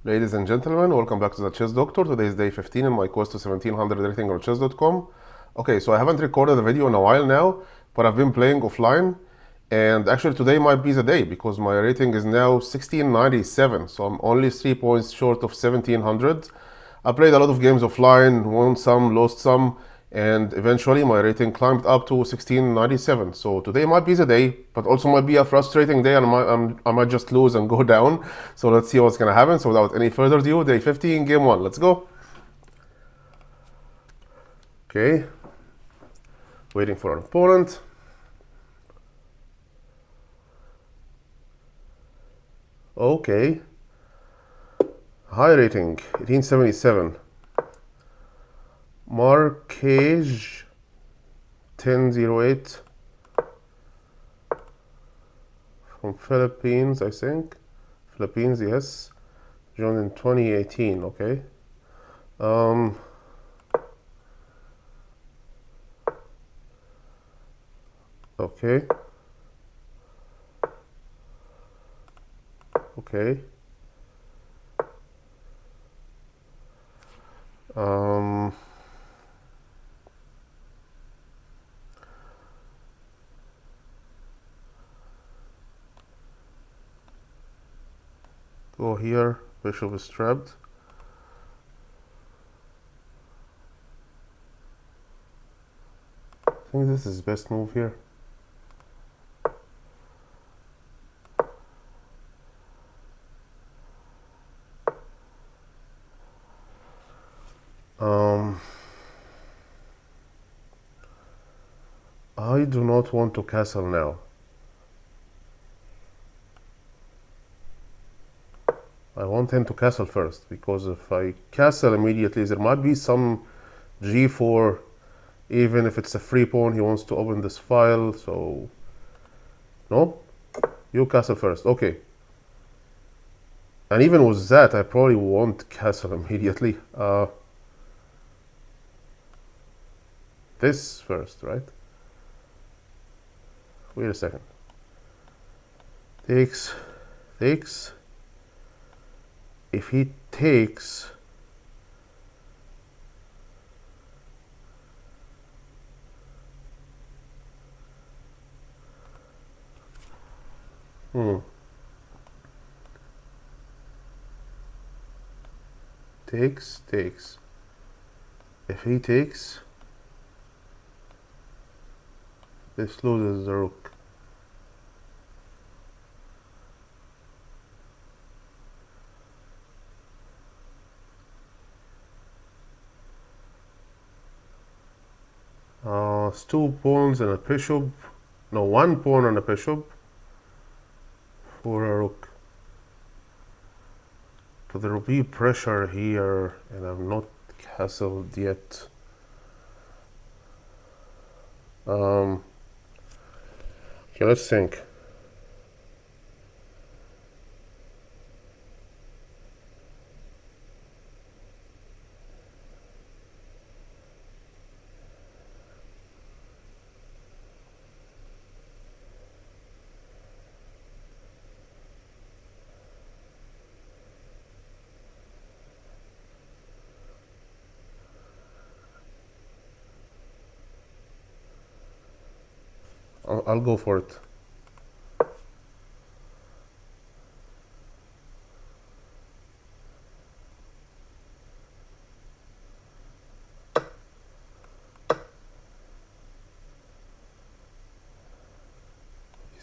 Ladies and gentlemen, welcome back to the Chess Doctor. Today is day 15 in my course to 1700 everything on chess.com. Okay, so I haven't recorded a video in a while now, but I've been playing offline. And actually today might be the day because my rating is now 1697. So I'm only 3 points short of 1700. I played a lot of games offline, won some, lost some, and eventually my rating climbed up to 1697. So today might be the day, but also might be a frustrating day and I might just lose and go down. So let's see what's gonna happen. So without any further ado, day 15, game 1. Let's go. Okay. Waiting for our opponent. Okay. High rating, 1877. Marquage 1008 from Philippines, I think. Philippines, yes. Joined in 2018, okay. Okay. Okay. Go here, bishop is trapped. I think this is best move here. I do not want to castle now. I want him to castle first, because if I castle immediately, there might be some g4, even if it's a free pawn, he wants to open this file, so... No? You castle first, okay. And even with that, I probably won't castle immediately. This first, right? Wait a second. Takes. If he takes... Takes. If he takes... This loses the rook. It's 2 pawns and a bishop. No, 1 pawn and a bishop for a rook. But there will be pressure here, and I'm not castled yet. Okay, let's think. I'll go for it.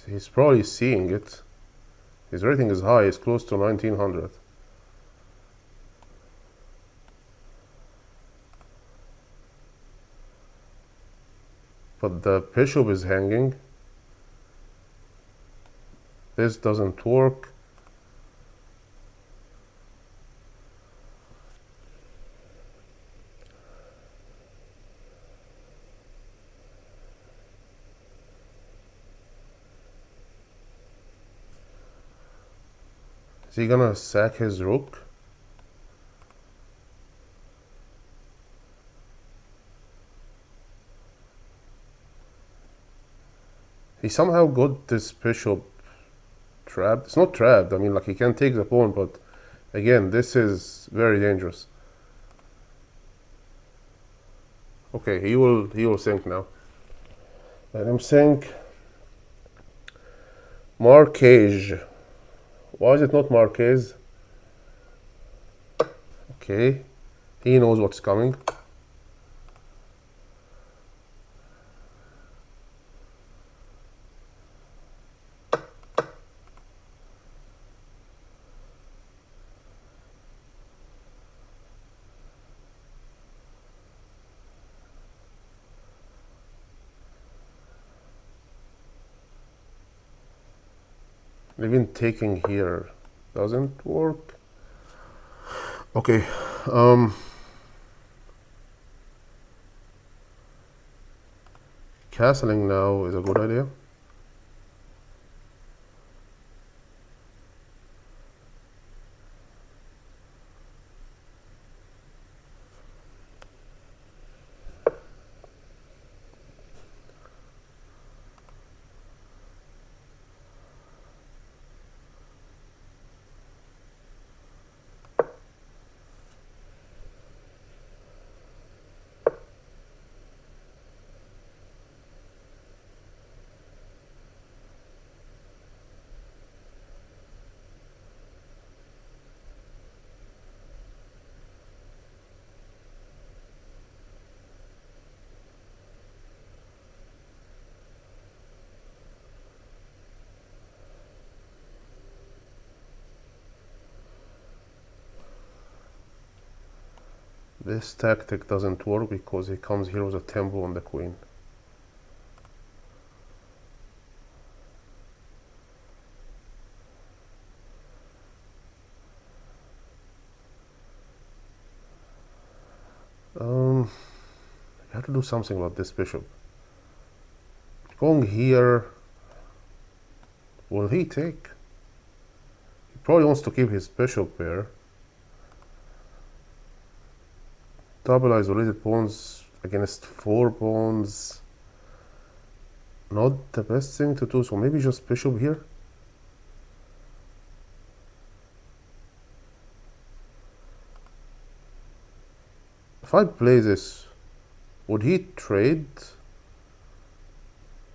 He's probably seeing it. His rating is high, it's close to 1900. But the bishop is hanging. This doesn't work. Is he gonna sack his rook? He somehow got this bishop trapped. It's not trapped, I mean, like, he can take the pawn, but Again, this is very dangerous. Okay, he will sink now. Let him sink. Marquez. Why is it not Marquez? Okay, he knows what's coming. Even taking here doesn't work. Okay, castling now is a good idea. This tactic doesn't work because he comes here with a tempo on the queen. You have to do something about this bishop. Going here, will he take? He probably wants to keep his bishop here. Double isolated pawns against 4 pawns. Not the best thing to do, so maybe just bishop here. If I play this, would he trade?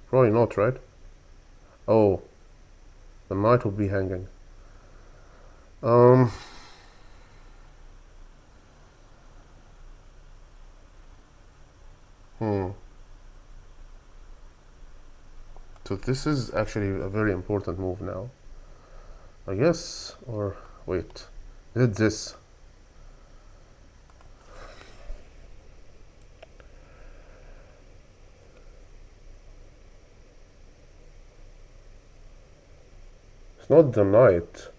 Probably not, right? Oh, the knight would be hanging. So this is actually a very important move now, I guess. Or wait, is it this? It's not the knight,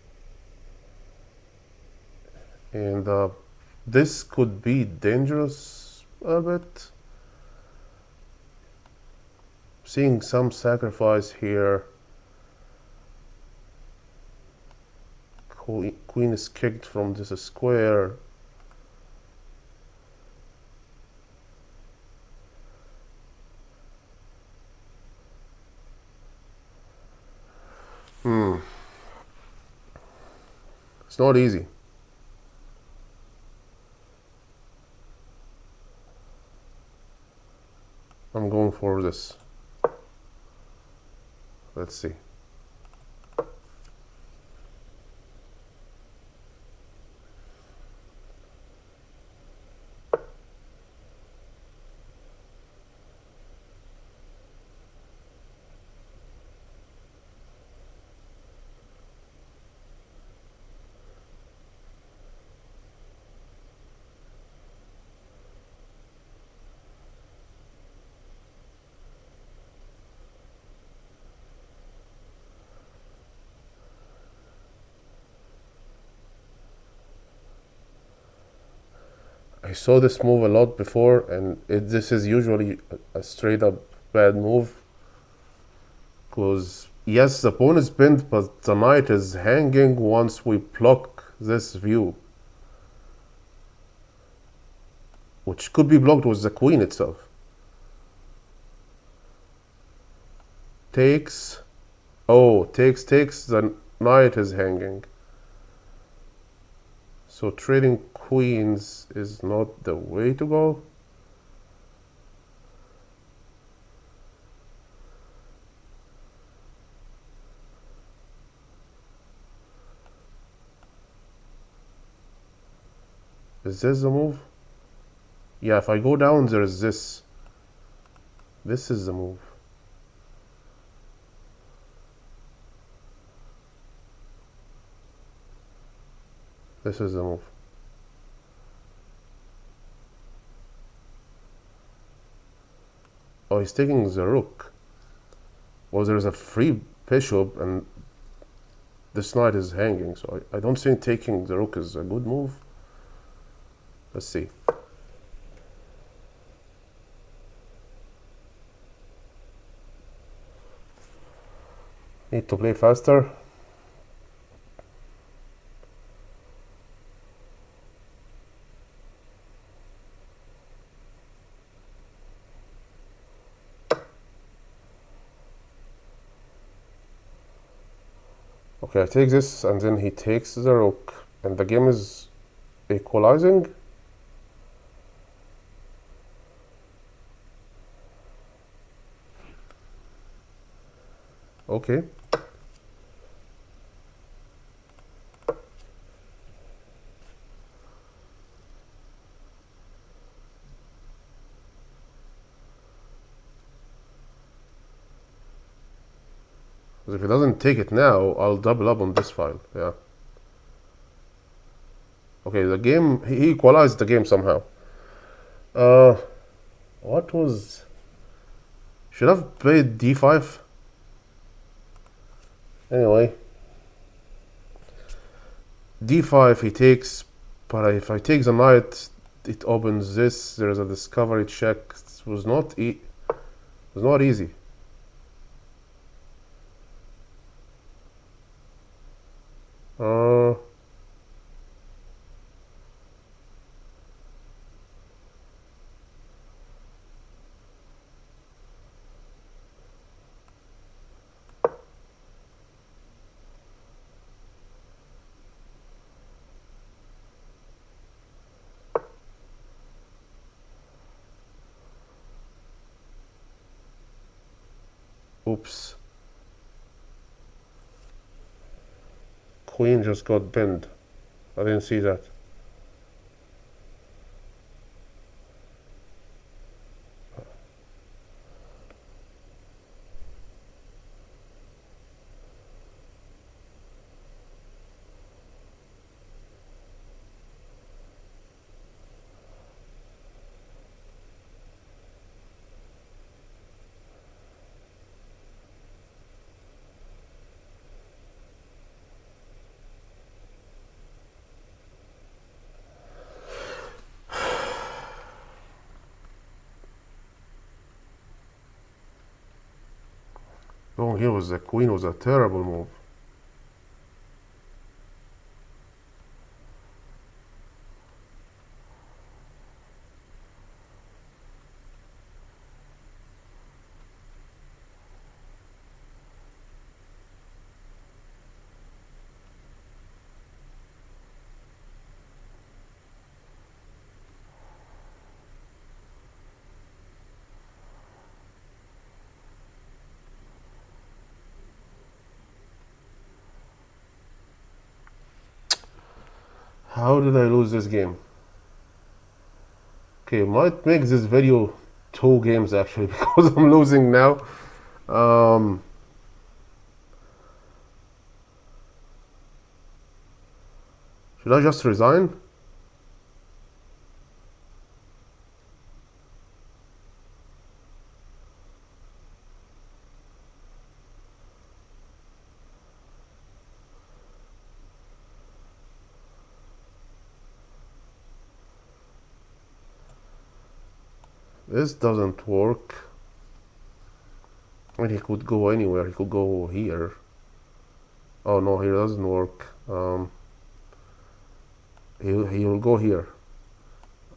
and this could be dangerous a bit. Seeing some sacrifice here. Queen is kicked from this square. It's not easy. I'm going for this. Let's see. I saw this move a lot before, and this is usually a straight up bad move. Because, yes, the pawn is pinned, but the knight is hanging once we block this view. Which could be blocked with the queen itself. Takes. Oh, takes, the knight is hanging. So trading queens is not the way to go. Is this the move? Yeah, if I go down, there is this. This is the move. This is the move. Oh, he's taking the rook. Well, there's a free bishop and this knight is hanging, so I don't think taking the rook is a good move. Let's see. Need to play faster. Okay, I take this and then he takes the rook and the game is equalizing. Okay. Because if he doesn't take it now, I'll double up on this file. Yeah. Okay, the game, he equalized the game somehow. What was... Should have played d5. Anyway. d5 he takes, but if I take the knight, it opens this. There's a discovery check. It was not easy. Oops. Queen just got pinned. I didn't see that. Going here with the queen was a terrible move. How did I lose this game? Okay, might make this video 2 games actually because I'm losing now. Should I just resign? This doesn't work. I mean, he could go anywhere. He could go here. Oh no, here doesn't work. He will go here.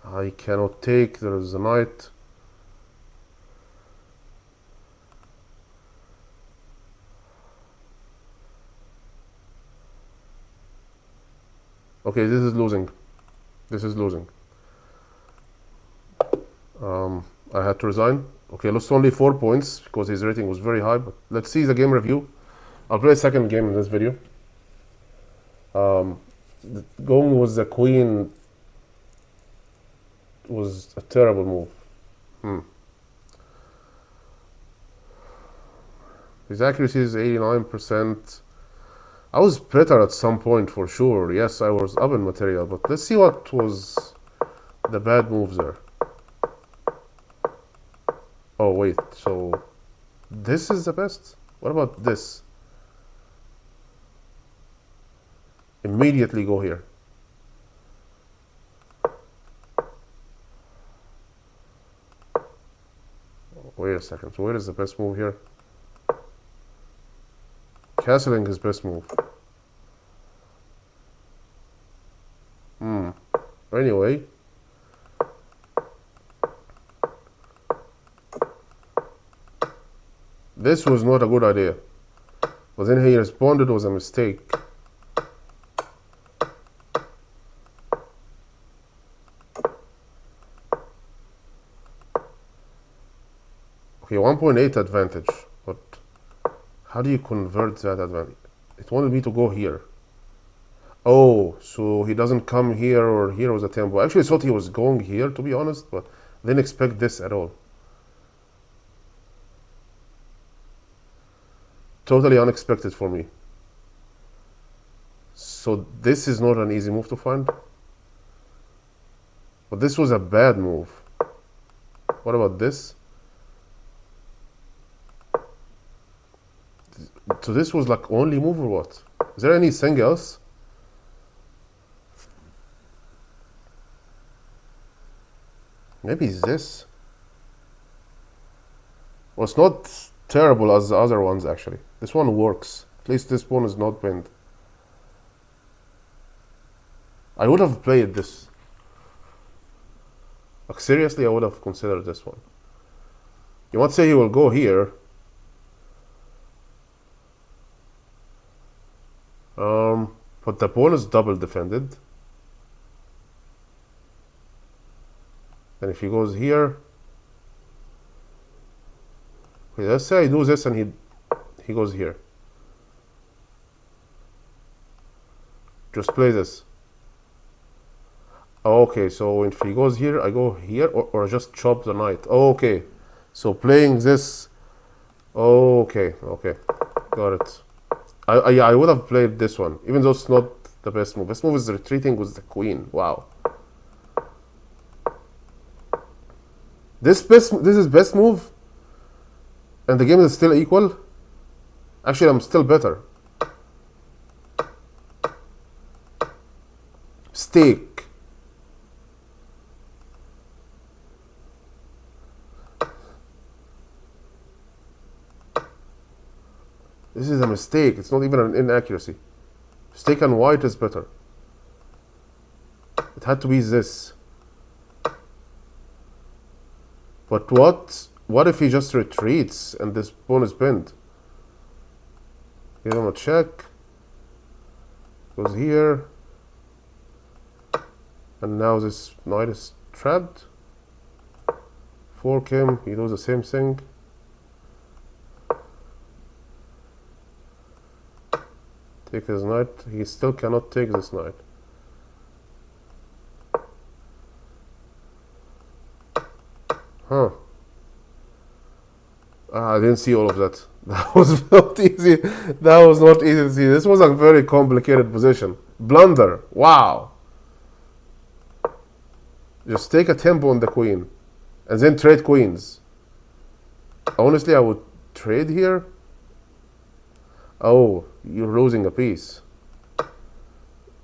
I cannot take. There is a knight. Okay, this is losing. This is losing. I had to resign. Okay, lost only 4 points because his rating was very high. But let's see the game review. I'll play a second game in this video. Going with the queen was a terrible move. His accuracy is 89%. I was better at some point for sure. Yes, I was up in material, but let's see what was the bad moves there. Oh wait, so this is the best? What about this? Immediately go here. Wait a second, so where is the best move here? Castling is best move. Anyway. This was not a good idea. But then he responded it was a mistake. Okay, 1.8 advantage. But how do you convert that advantage? It wanted me to go here. Oh, so he doesn't come here or here was a tempo. I actually thought he was going here, to be honest, but I didn't expect this at all. Totally unexpected for me. So this is not an easy move to find. But this was a bad move. What about this? So this was like only move or what? Is there anything else? Maybe it's this. Well, it's not terrible as the other ones actually. This one works. At least this one is not pinned. I would have played this. Like seriously, I would have considered this one. You might say he will go here. But the pawn is double defended. And if he goes here, okay, let's say I do this and he goes here. Just play this. Okay, so if he goes here, I go here, or just chop the knight. Okay, so playing this. Okay, got it. I would have played this one, even though it's not the best move. Best move is retreating with the queen. Wow. This is best move, and the game is still equal. Actually, I'm still better. Stake. This is a mistake. It's not even an inaccuracy. Stake and white is better. It had to be this. But what if he just retreats and this pawn is pinned? Give him a check. Goes here. And now this knight is trapped. Fork him. He does the same thing. Take his knight. He still cannot take this knight. Huh. I didn't see all of that. That was not easy. That was not easy to see. This was a very complicated position. Blunder. Wow. Just take a tempo on the queen. And then trade queens. Honestly, I would trade here. Oh, you're losing a piece.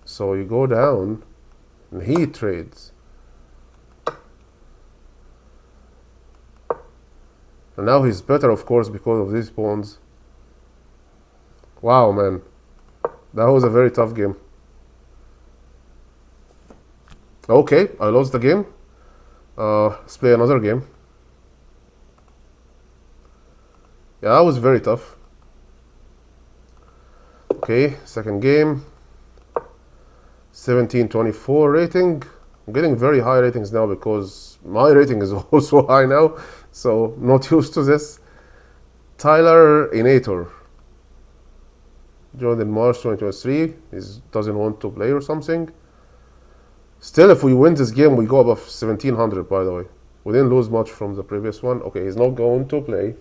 So you go down. And he trades. And now he's better, of course, because of these pawns. Wow, man. That was a very tough game. Okay, I lost the game. Let's play another game. Yeah, that was very tough. Okay, second game. 1724 rating. I'm getting very high ratings now because my rating is also high now, so not used to this. Tyler Inator joined in March 2023. He doesn't want to play or something. Still, if we win this game, we go above 1700, by the way. We didn't lose much from the previous one. Okay, he's not going to play.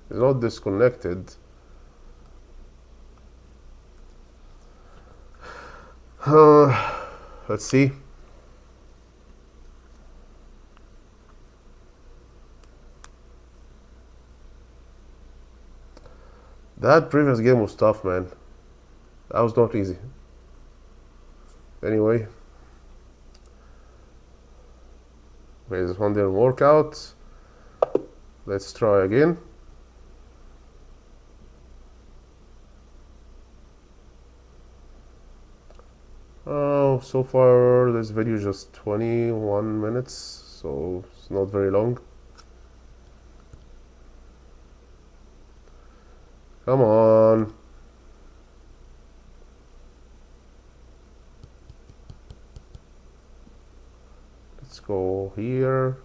He's not disconnected. Let's see. That previous game was tough, man. That was not easy. Anyway. Okay, this one didn't work out. Let's try again. Oh, so far this video is just 21 minutes, so it's not very long. Come on. Let's go here.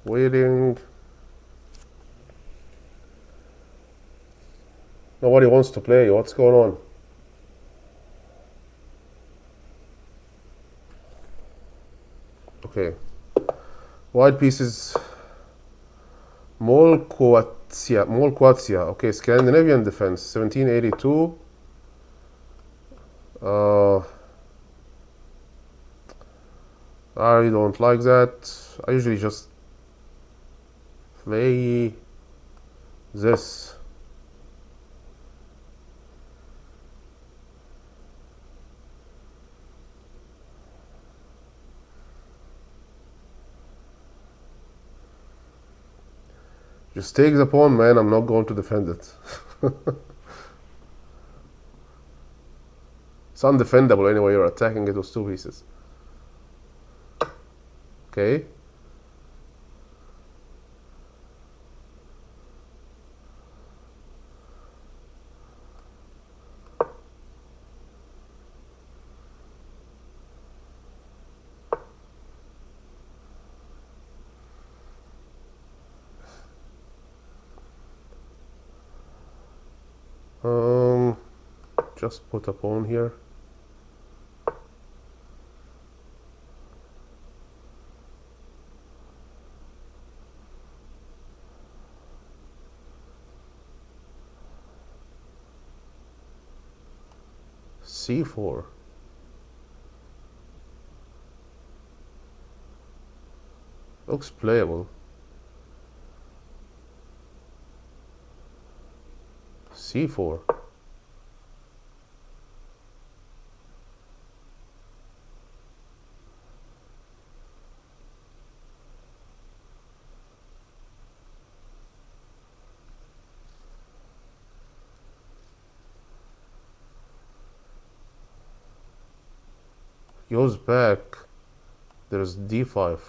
Waiting. Nobody wants to play. What's going on? Okay. White pieces. Molquatia. Okay, Scandinavian defense. 1782. I don't like that. I usually just play this. Just take the pawn, man. I'm not going to defend it. It's undefendable anyway. You're attacking it with two pieces. Okay. Just put a pawn here. C4. Looks playable. C4. Goes back. There's D5.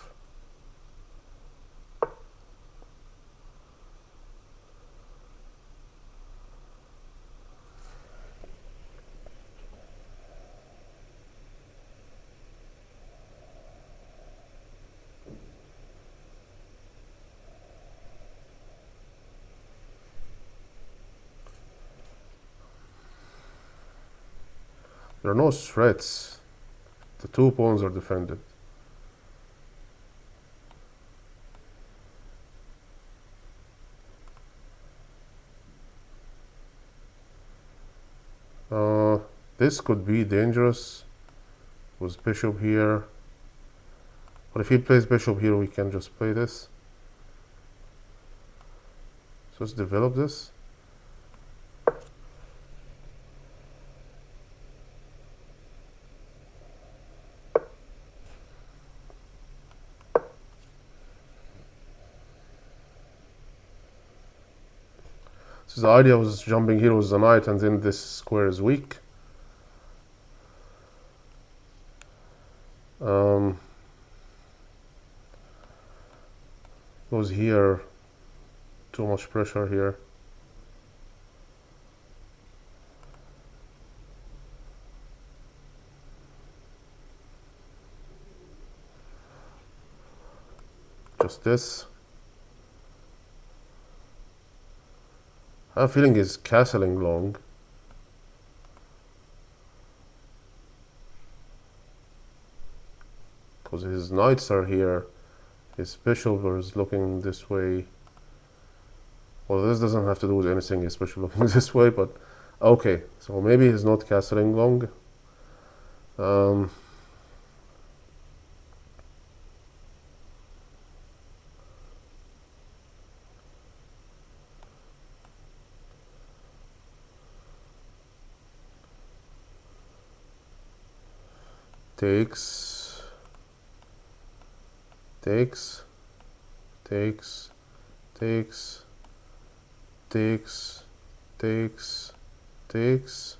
There are no threats. The two pawns are defended. This could be dangerous with bishop here. But if he plays bishop here, we can just play this. So let's develop this. So the idea was jumping here with the knight, and then this square is weak. goes here. Too much pressure here. Just this. I have a feeling he's castling long. Because his knights are here. His bishop is looking this way. Well, this doesn't have to do with anything, his bishop looking this way, but okay. So maybe he's not castling long. Takes, takes, takes, takes, takes, takes, takes.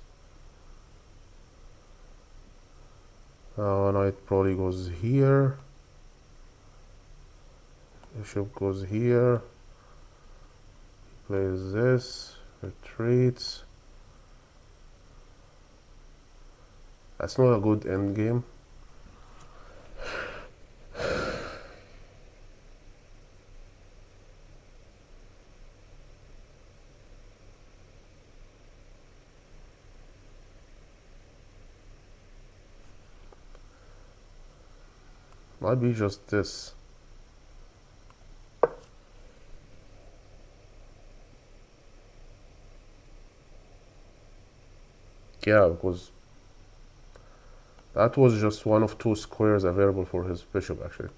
Knight probably goes here. Bishop goes here. Plays this, retreats. That's not a good end game. Might be just this. Yeah, because that was just one of two squares available for his bishop, actually.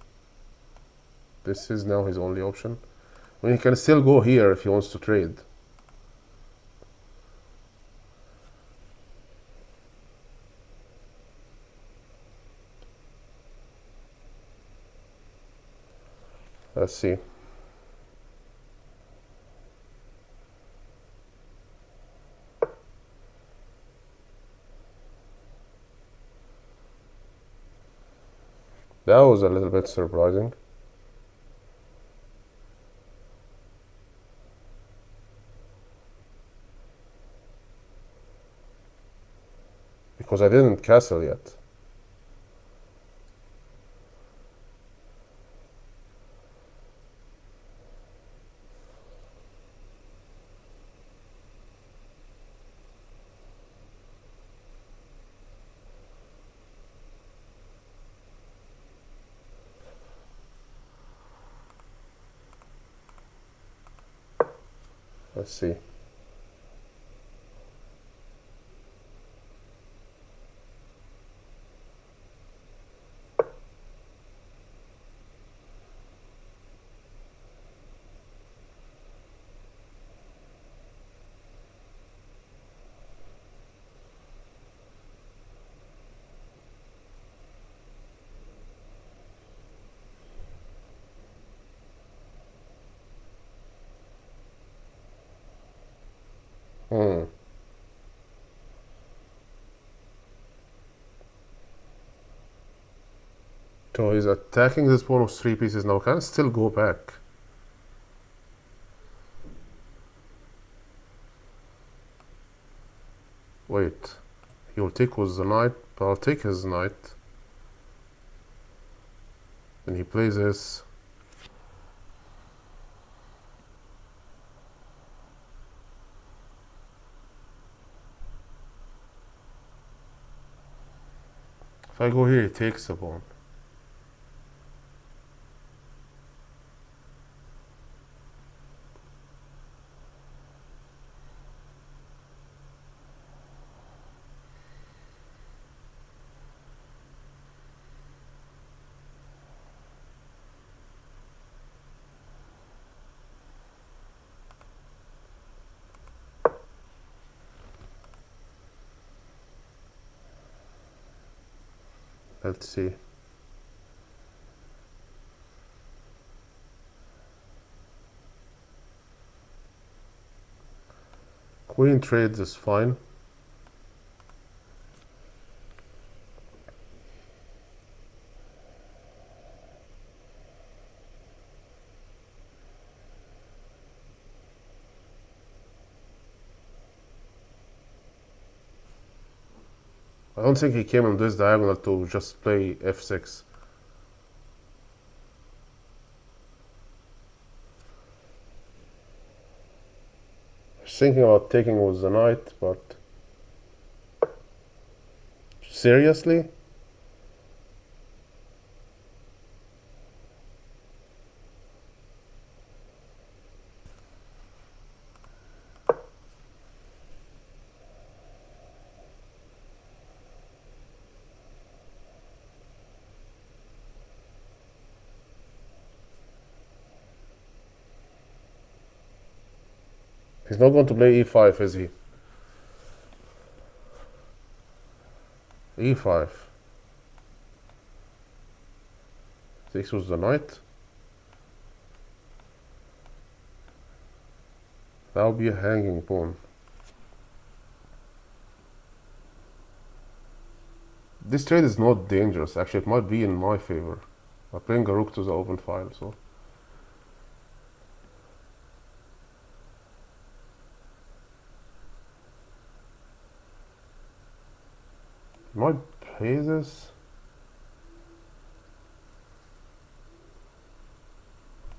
This is now his only option. I mean, he can still go here if he wants to trade. Let's see. That was a little bit surprising. Because I didn't castle yet. Let's see. So he's attacking this pawn of 3 pieces now. Can still go back. Wait. He'll take with the knight, but I'll take his knight. And he plays this. If I go here, he takes the pawn. Let's see. Queen trades is fine. I don't think he came on this diagonal to just play f6. I was thinking about taking with the knight, but seriously? He's not going to play e5, is he? e5. This was the knight. That would be a hanging pawn. This trade is not dangerous. Actually, it might be in my favor. I'm playing a rook to the open file, so. I might play this.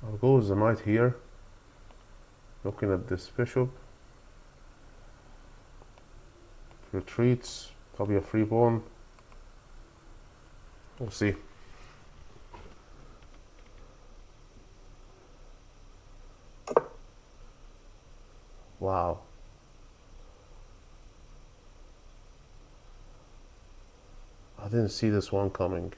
I'll go with the knight here. Looking at this bishop. Retreats. Probably a free pawn. We'll see. Wow. I didn't see this one coming.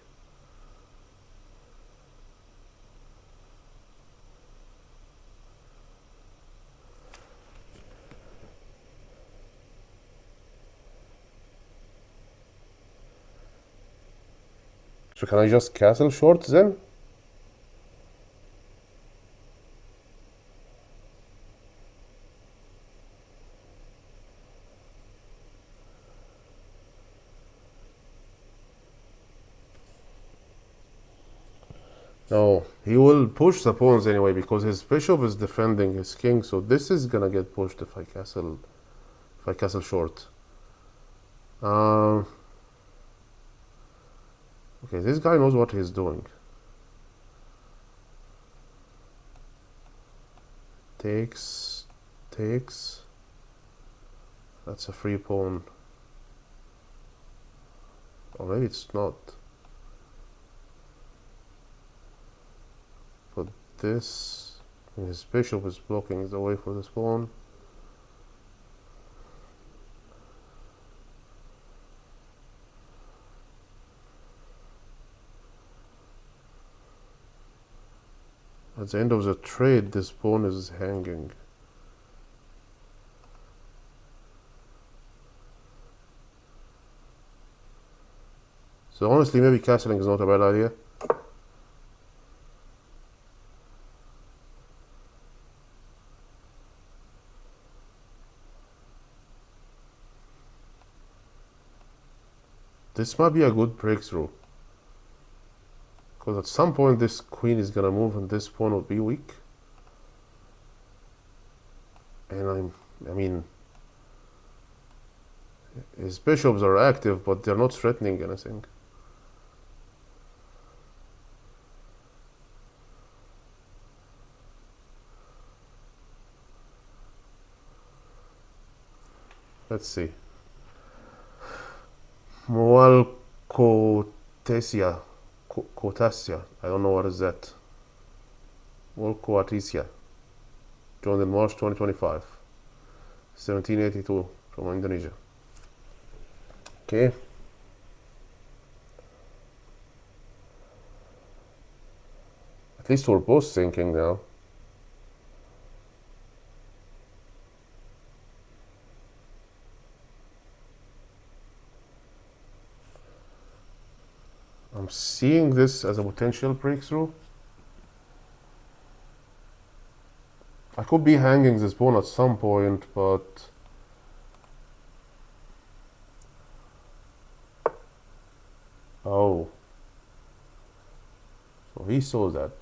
So can I just castle short then? No, he will push the pawns anyway because his bishop is defending his king, so this is gonna get pushed if I castle short. Okay, this guy knows what he's doing. Takes. That's a free pawn. Or maybe it's not. But this, his bishop is blocking the way for this pawn. At the end of the trade, this pawn is hanging. So honestly, maybe castling is not a bad idea. This might be a good breakthrough. Because at some point this queen is gonna move and this pawn will be weak. And I mean, his bishops are active, but they're not threatening anything. Let's see. Cotasia. I don't know what is that. Coatesia. Joined in March 2025. 1782 from Indonesia. Okay. At least we're both thinking now. I'm seeing this as a potential breakthrough. I could be hanging this pawn at some point, but oh, so he saw that.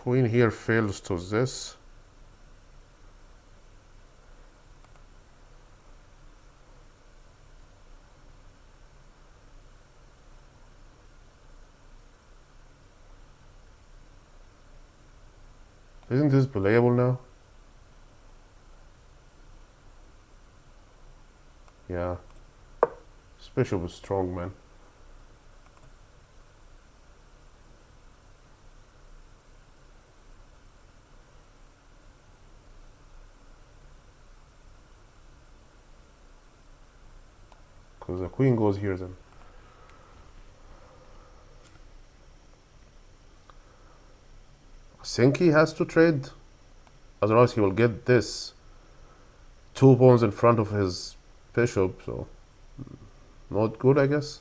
Queen here fails to this. Isn't this playable now? Yeah. This bishop is strong, man. Because the queen goes here then. I think he has to trade. Otherwise he will get this 2 pawns in front of his bishop, so not good, I guess.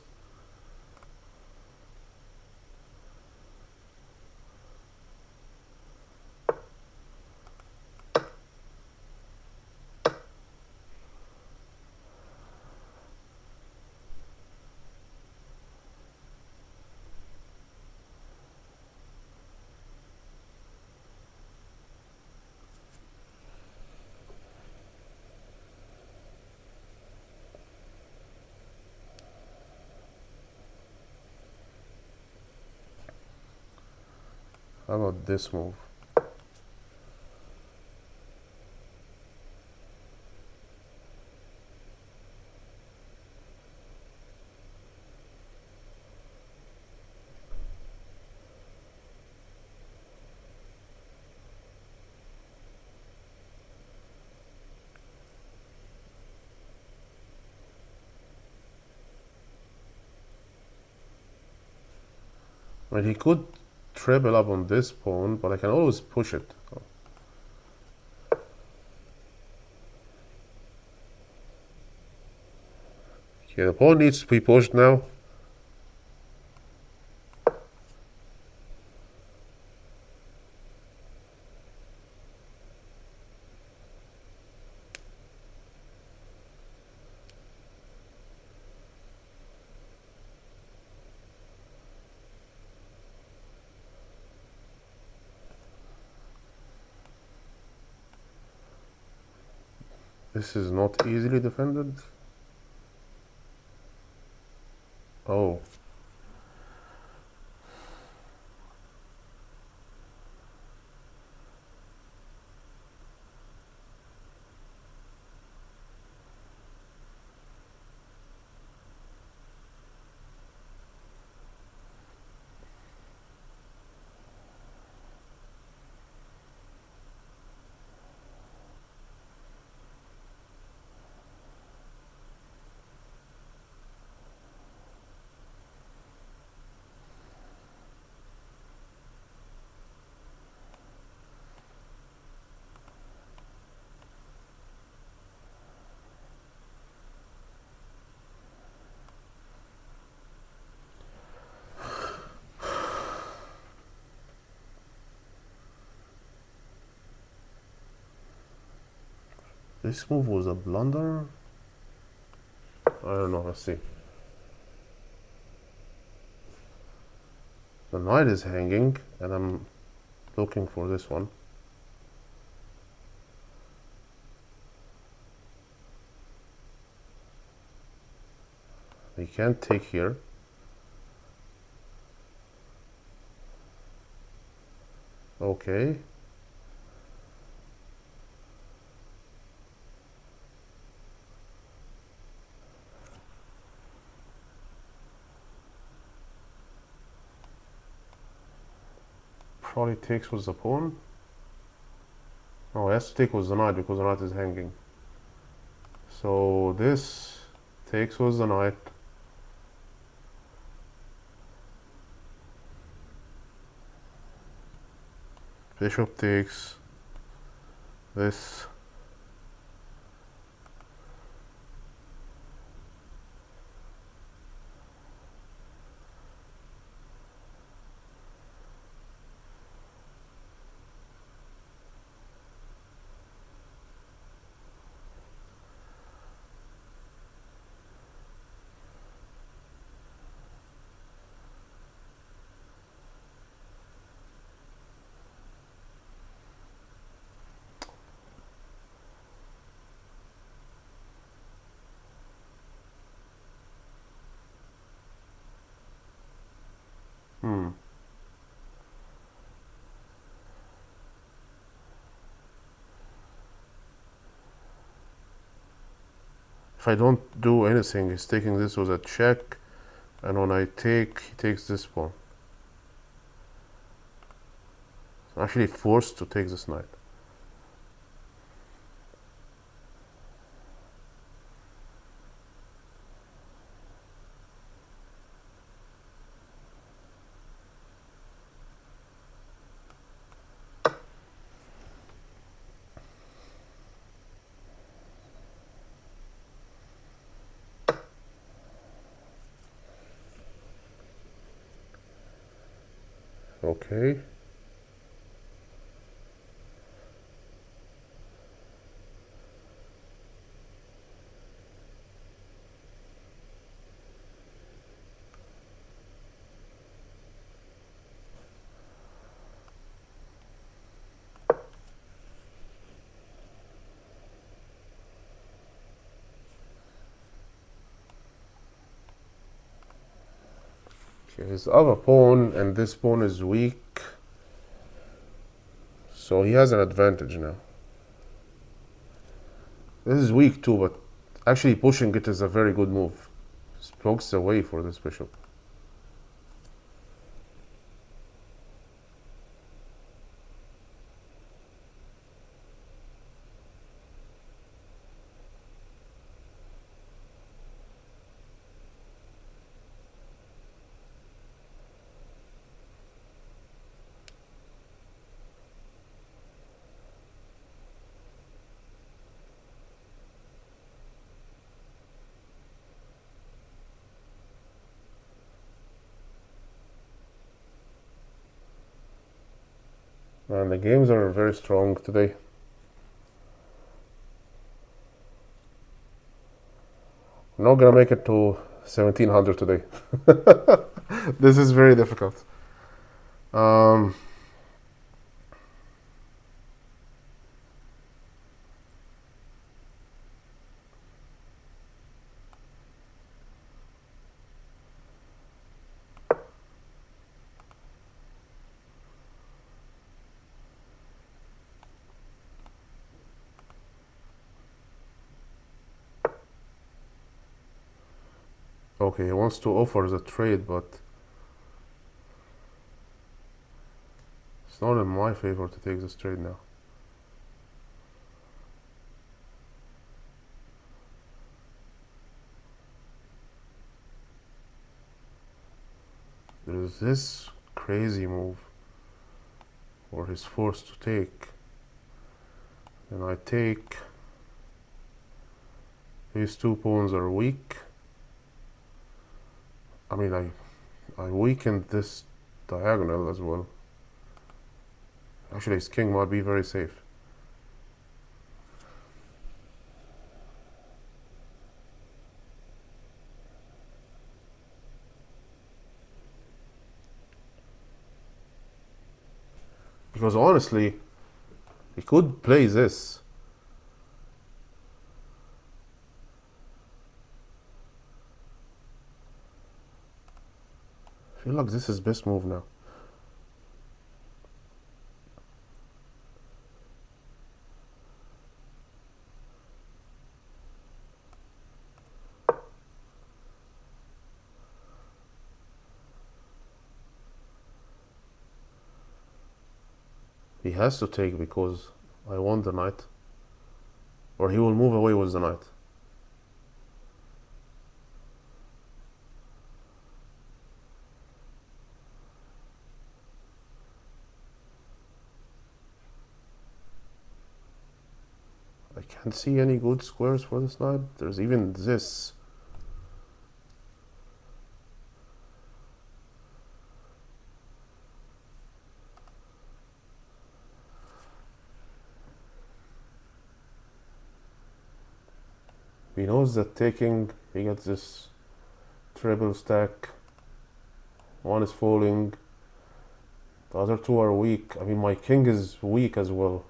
How about this move? I mean, he could treble up on this pawn, but I can always push it. Okay, the pawn needs to be pushed now. This is not easily defended. Oh. This move was a blunder? I don't know, let's see. The knight is hanging, and I'm looking for this one. He can't take here. Okay. Probably takes with the pawn. Oh, he has to take with the knight because the knight is hanging. So this takes with the knight. Bishop takes this. If I don't do anything, he's taking this with a check, and when I take, he takes this pawn. I'm actually forced to take this knight. Okay. His other pawn and this pawn is weak, so he has an advantage now. This is weak too, but actually pushing it is a very good move. It blocks the way for this bishop. And the games are very strong today. I'm not gonna make it to 1700 today. This is very difficult. Okay, he wants to offer the trade, but it's not in my favor to take this trade now. There's this crazy move where he's forced to take, and I take. These two pawns are weak. I mean, I weakened this diagonal as well. Actually, his king might be very safe. Because honestly, he could play this. I feel like this is best move now. He has to take because I want the knight. Or he will move away with the knight. I can't see any good squares for this knight. There's even this. He knows that taking, he gets this triple stack. One is falling. The other two are weak. I mean, my king is weak as well.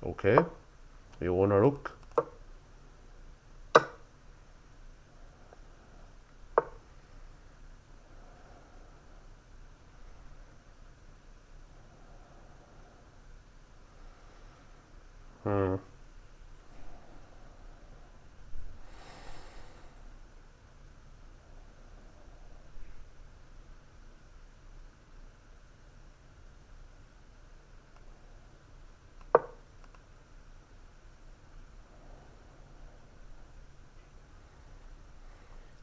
Okay, you want a rook.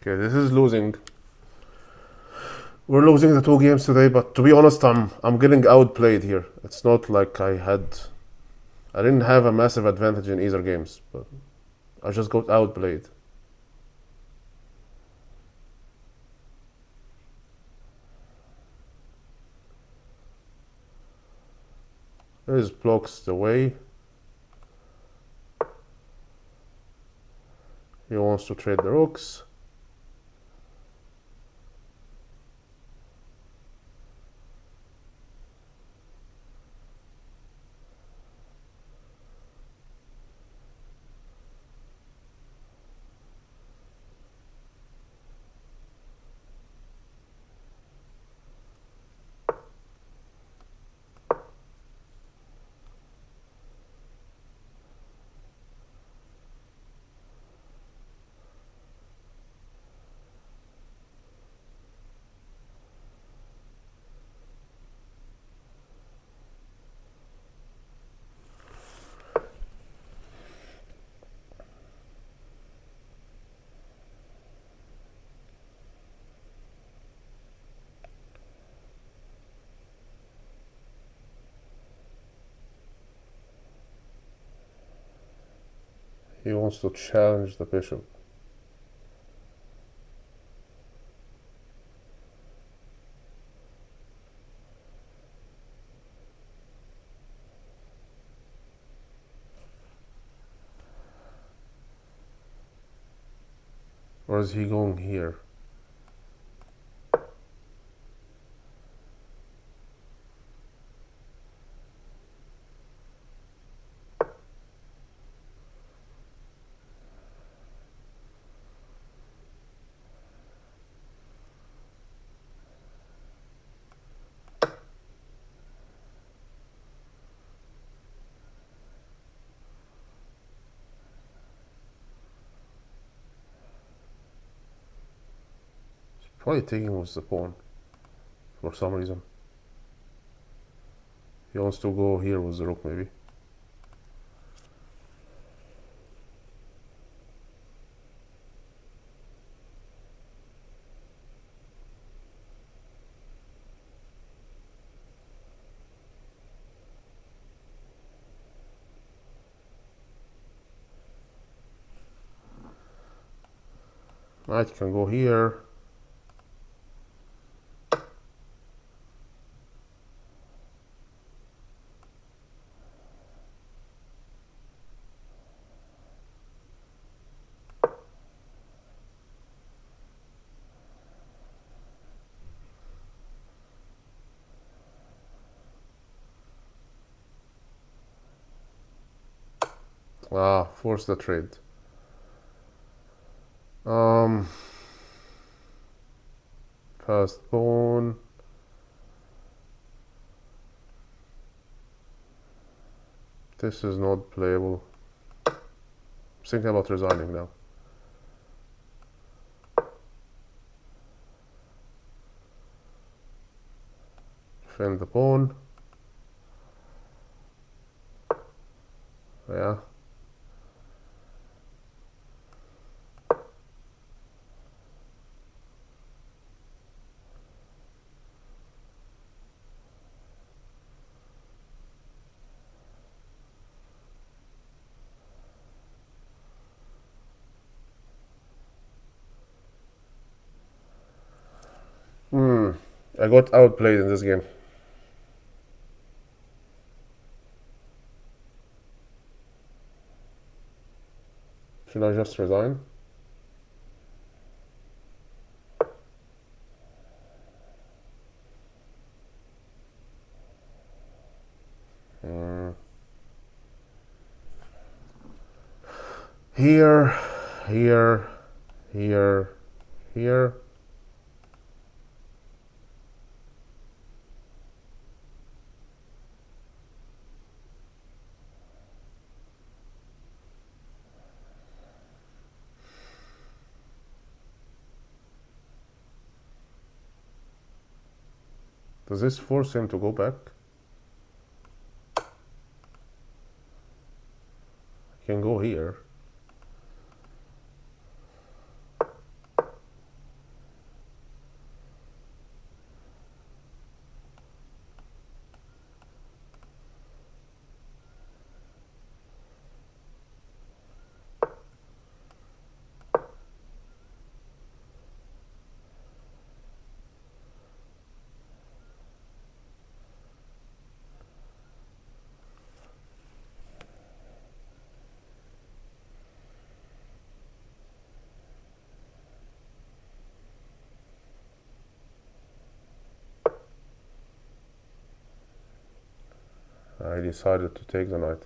Okay, this is losing. We're losing the 2 games today, but to be honest, I'm getting outplayed here. It's not like I didn't have a massive advantage in either games, but I just got outplayed. This blocks the way. He wants to trade the rooks. He wants to challenge the bishop. Or is he going here? Probably taking with the pawn for some reason. He wants to go here with the rook, maybe. Knight can go here. Force the trade. Fast pawn. This is not playable. I'm thinking about resigning now. Defend the pawn. Yeah. I got outplayed in this game. Should I just resign? Here, here, here, here. Does this force him to go back? I can go here. I decided to take the knight.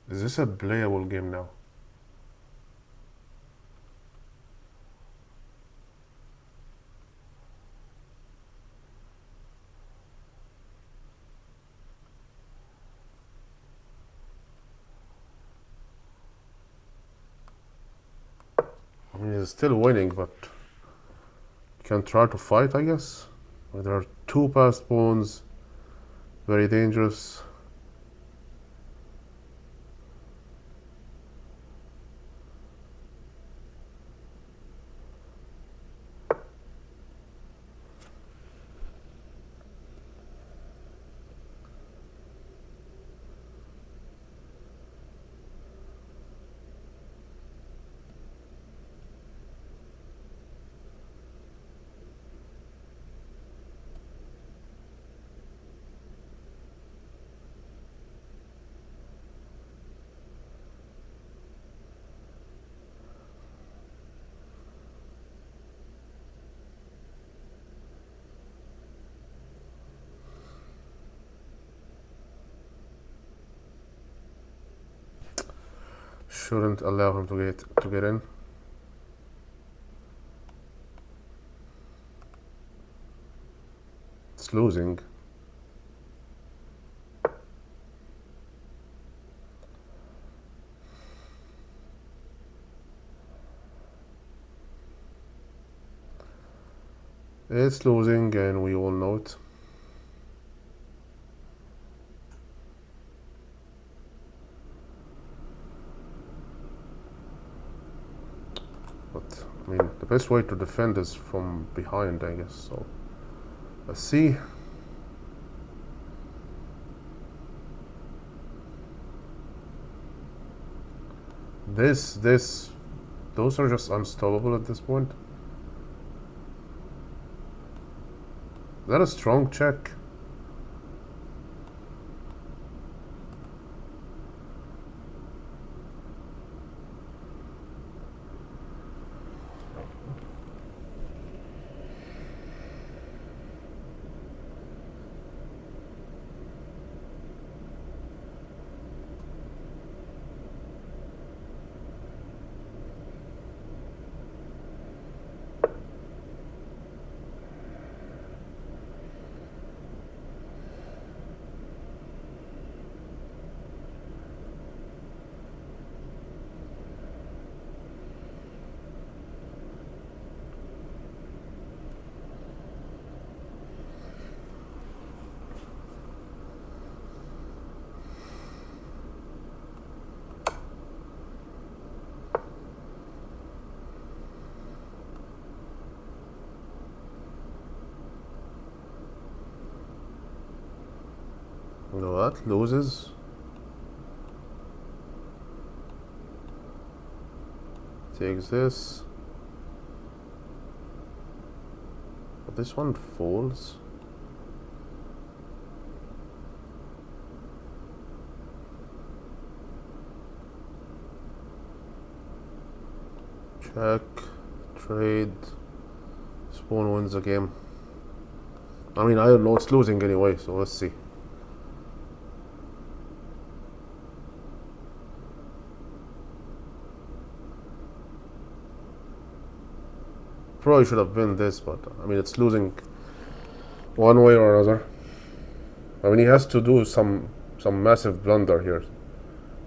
Is this a playable game now? I mean, he's still winning, but can try to fight, I guess. There are two passed pawns, very dangerous. Shouldn't allow him to get in. It's losing. It's losing, and we all know it. But I mean, the best way to defend is from behind, I guess. So let's see. Those are just unstoppable at this point. Is that a strong check? You know what? Loses. Takes this. But this one folds. Check. Trade. Spawn wins the game. I mean, I don't know, it's losing anyway, so let's see. Probably should have been this, but I mean, it's losing one way or another. I mean, he has to do some massive blunder here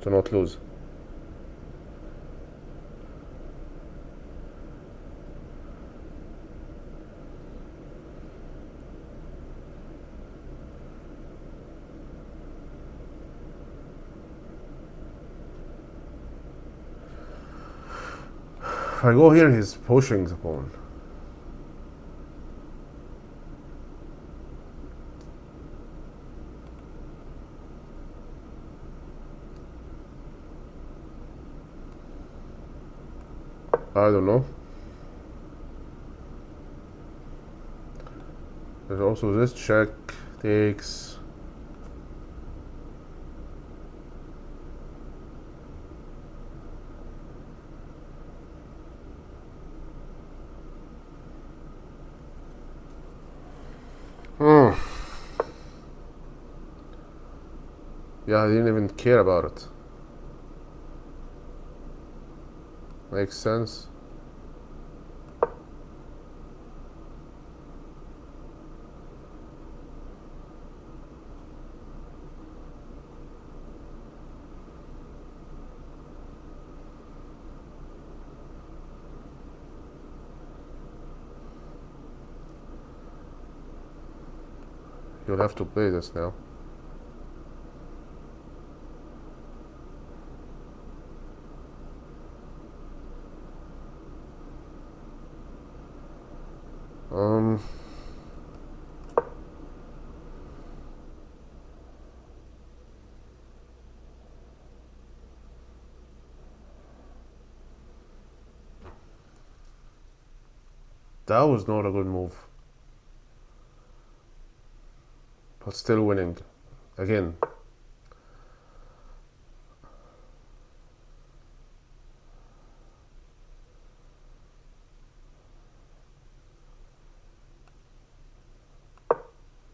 to not lose. If I go here, he's pushing the pawn. I don't know. There's also this check takes. Yeah, I didn't even care about it. Makes sense. You'll have to play this now. That was not a good move. But still winning. Again.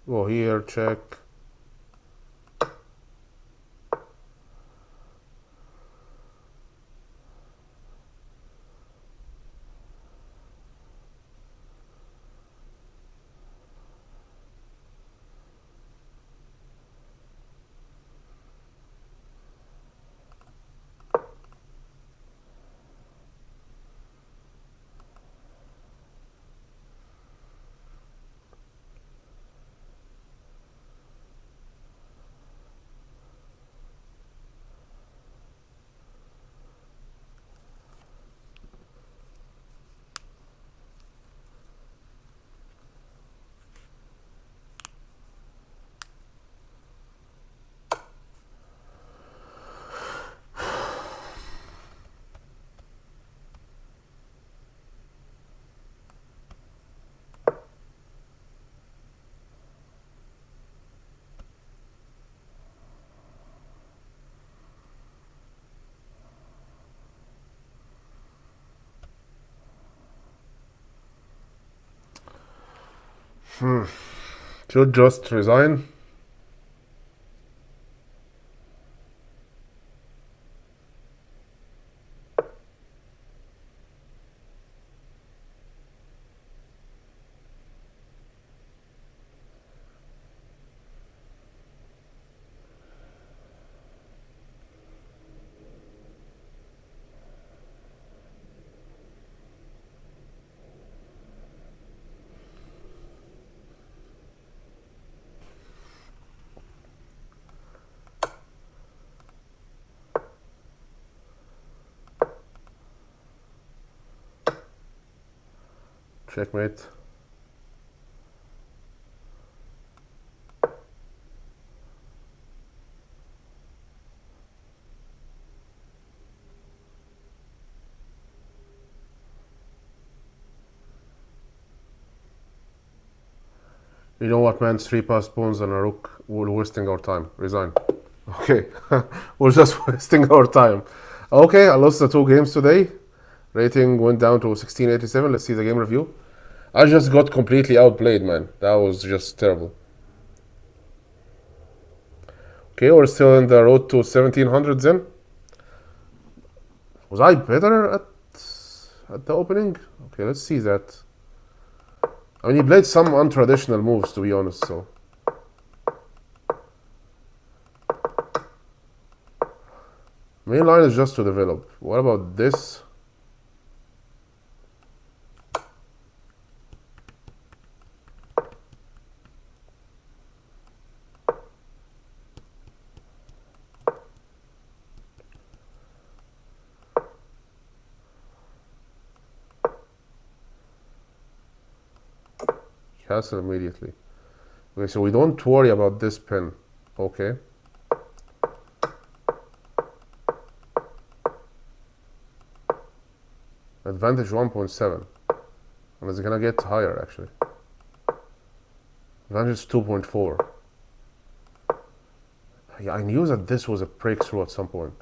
Go here, check. Should just resign. Checkmate. You know what, man? 3 passed pawns and a rook. We're wasting our time. Resign. Okay. We're just wasting our time. Okay, I lost the 2 games today. Rating went down to 1687. Let's see the game review. I just got completely outplayed, man. That was just terrible. Okay, we're still in the road to 1700 then. Was I better at the opening? Okay, let's see that. I mean, he played some untraditional moves, to be honest, so. Main line is just to develop. What about this? Castle immediately. Okay, so we don't worry about this pin. Okay. Advantage 1.7. And it's gonna get higher actually. Advantage 2.4. Yeah, I knew that this was a breakthrough at some point.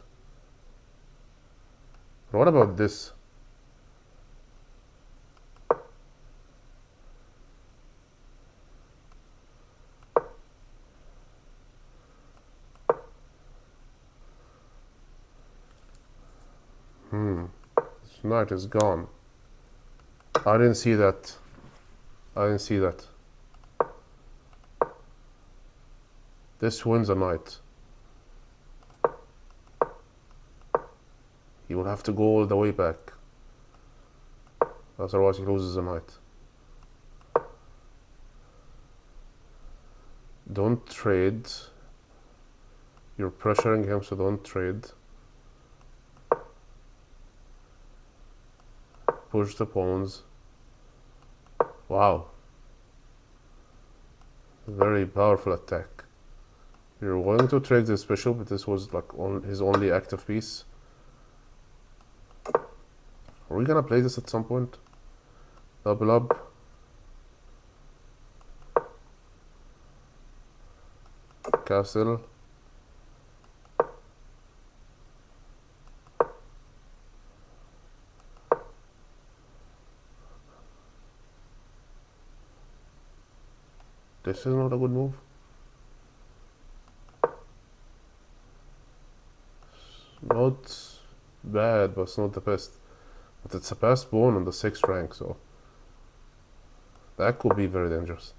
But what about this? This knight is gone. I didn't see that. I didn't see that. This wins a knight. He will have to go all the way back. Otherwise he loses a knight. Don't trade. You're pressuring him, so don't trade. Push the pawns. Wow. Very powerful attack. You're willing to trade this bishop, but this was like his only active piece. Are we gonna play this at some point? Double up. Castle. This is not a good move. Not bad, but it's not the best. But it's a passed pawn on the 6th rank, so that could be very dangerous.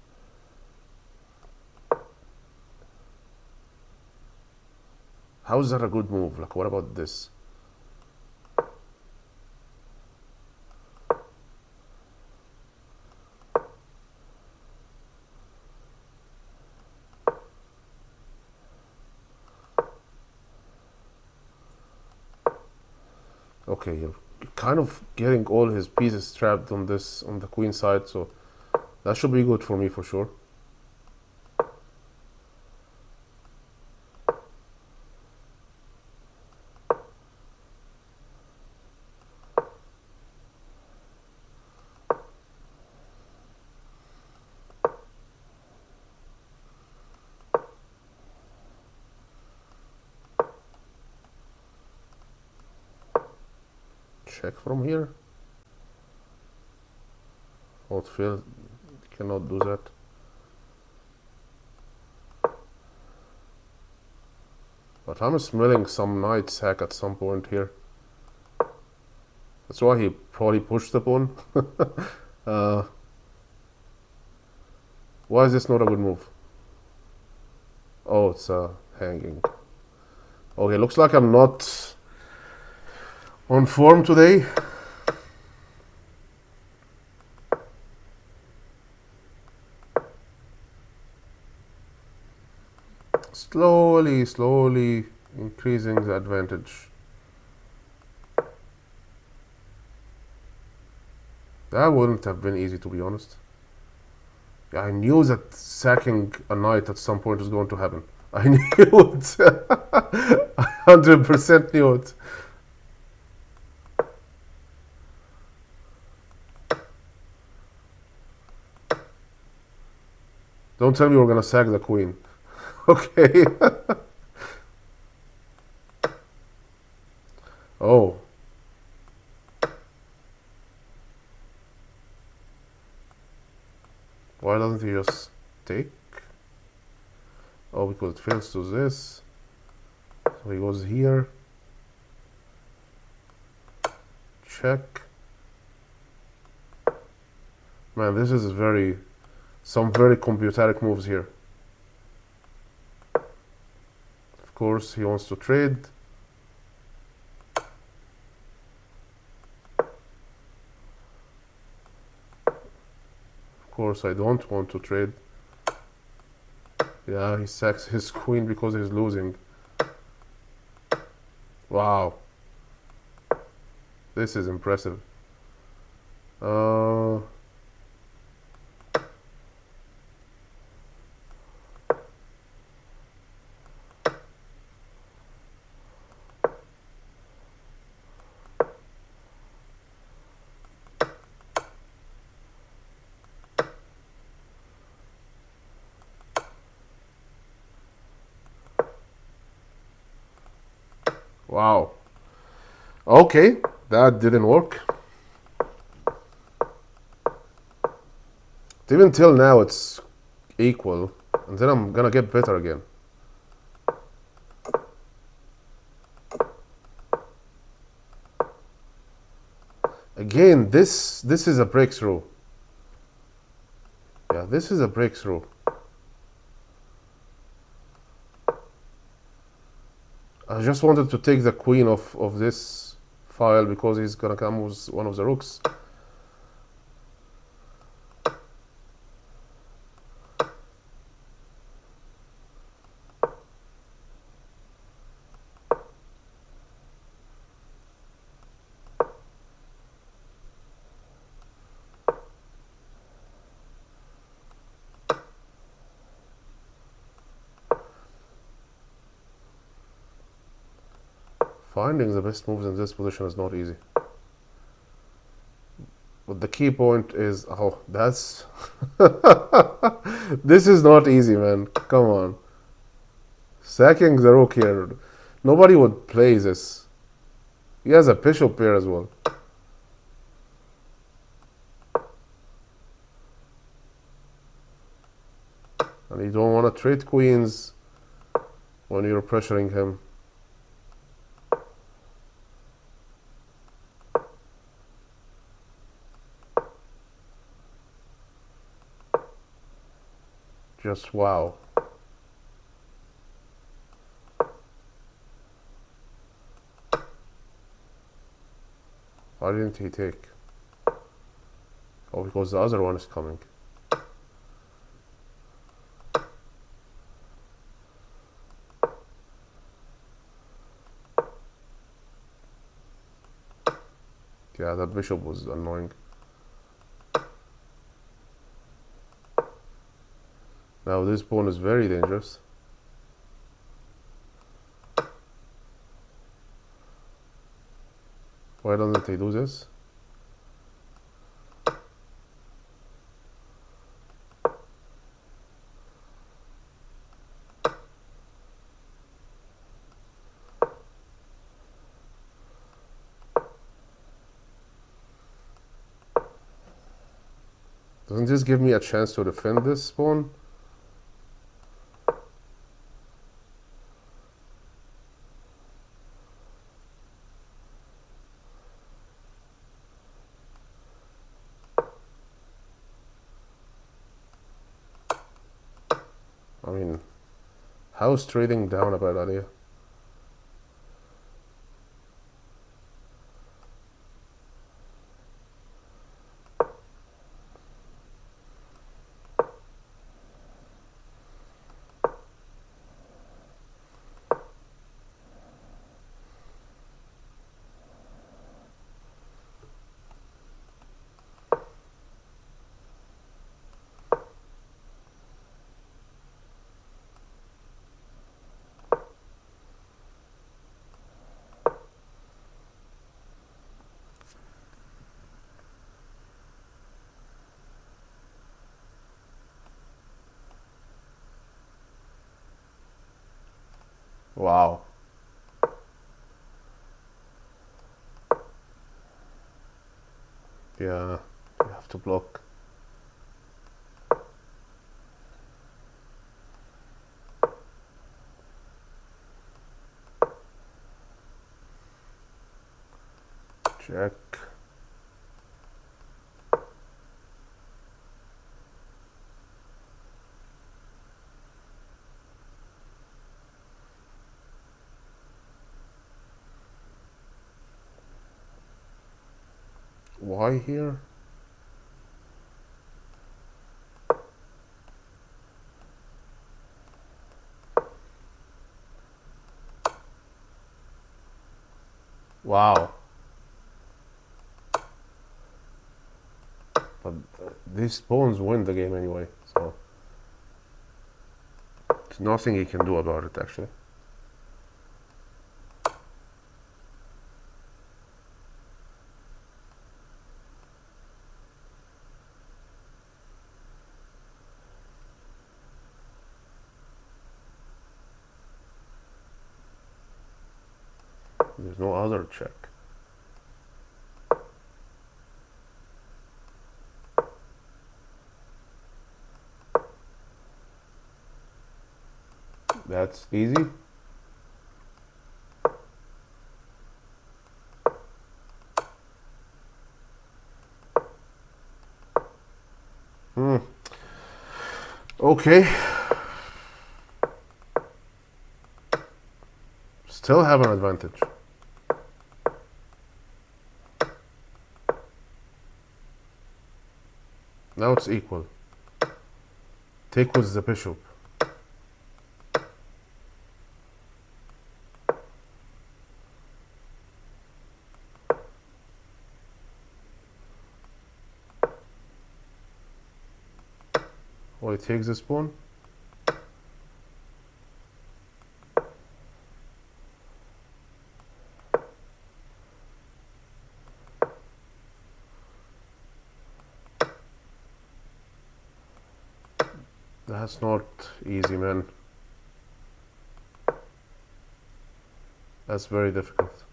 How is that a good move? Like, what about this? Okay, you're kind of getting all his pieces trapped on this, on the queen side, so that should be good for me for sure. Check from here. Outfield cannot do that. But I'm smelling some knight sack at some point here. That's why he probably pushed the pawn. Why is this not a good move? Oh, it's hanging. Okay, looks like I'm not on form today. Slowly increasing the advantage. That wouldn't have been easy, to be honest. Yeah, I knew that sacking a knight at some point was going to happen. I knew it. 100% knew it. Don't tell me we're gonna sack the queen. Okay. Oh. Why doesn't he just take? Oh, because it fails to this. So he goes here. Check. Man, this is some very computeric moves here. Of course, he wants to trade. Of course, I don't want to trade. Yeah, he sacks his queen because he's losing. Wow. This is impressive. Wow. Okay, that didn't work. Even till now it's equal, and then I'm gonna get better again. Again, this is a breakthrough. Yeah, this is a breakthrough. I just wanted to take the queen of this file because he's gonna come with one of the rooks. Finding the best moves in this position is not easy. But the key point is, oh, that's... This is not easy, man. Come on. Sacking the rook here. Nobody would play this. He has a bishop pair as well. And you don't want to trade queens when you're pressuring him. Just wow. Why didn't he take? Oh, because the other one is coming. Yeah, that bishop was annoying. Now this pawn is very dangerous. Why doesn't he do this? Doesn't this give me a chance to defend this pawn? I mean, how's trading down a bad idea? Wow. Yeah, you have to block. Check. Why here? Wow. But these pawns win the game anyway, so there's nothing he can do about it actually. There's no other check. That's easy. Okay. Still have an advantage. Now it's equal. Take with the bishop. Well, he takes this pawn. That's not easy, man. That's very difficult.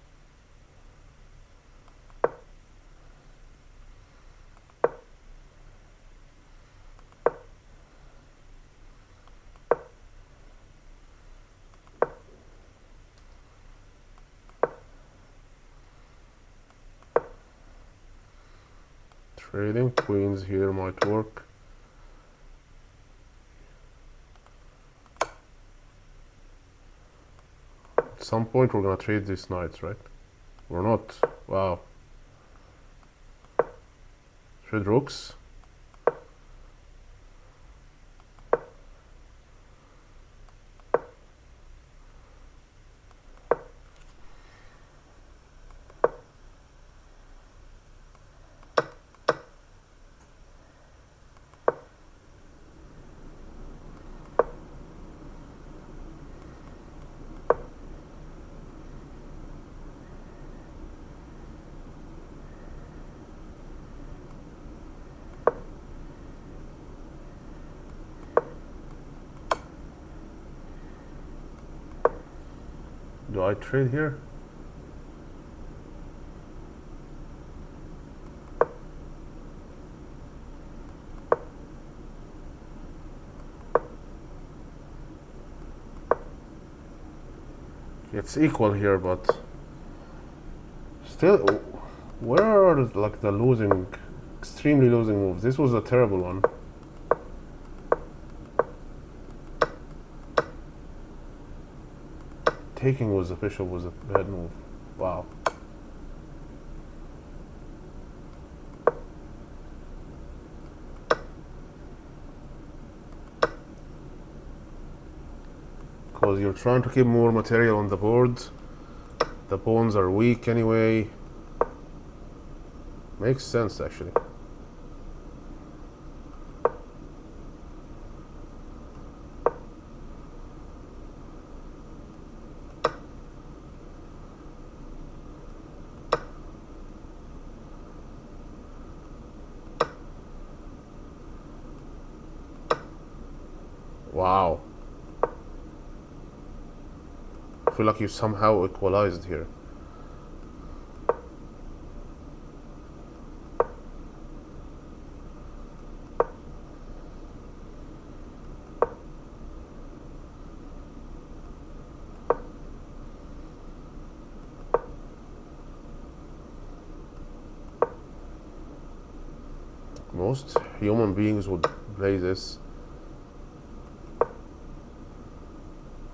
Trading queens here might work. At some point we're gonna trade these knights, right? We're not. Wow. Trade rooks. Do I trade here? It's equal here, but still, where are like the losing, extremely losing moves? This was a terrible one. Taking with the bishop was a bad move. Wow. Because you're trying to keep more material on the board. The pawns are weak anyway. Makes sense actually. Wow. feel like you somehow equalized here. Most human beings would play this.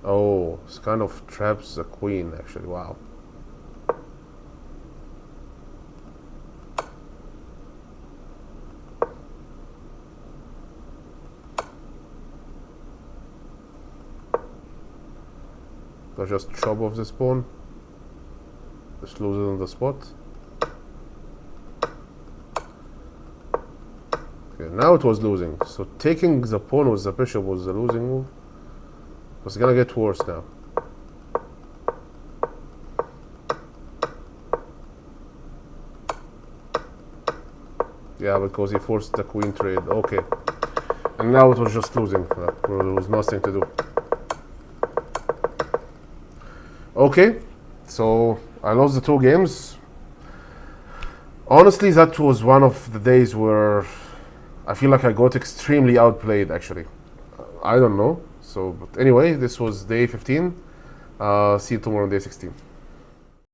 Oh, it's kind of traps the queen actually. Wow. So just chop off this pawn. Just lose it on the spot. Okay, now it was losing. So taking the pawn with the bishop was the losing move. It's gonna get worse now. Yeah, because he forced the queen trade. Okay. And now it was just losing. There was nothing to do. Okay, so I lost the 2 games. Honestly, that was one of the days where I feel like I got extremely outplayed actually. I don't know. So, but anyway, this was day 15. See you tomorrow on day 16.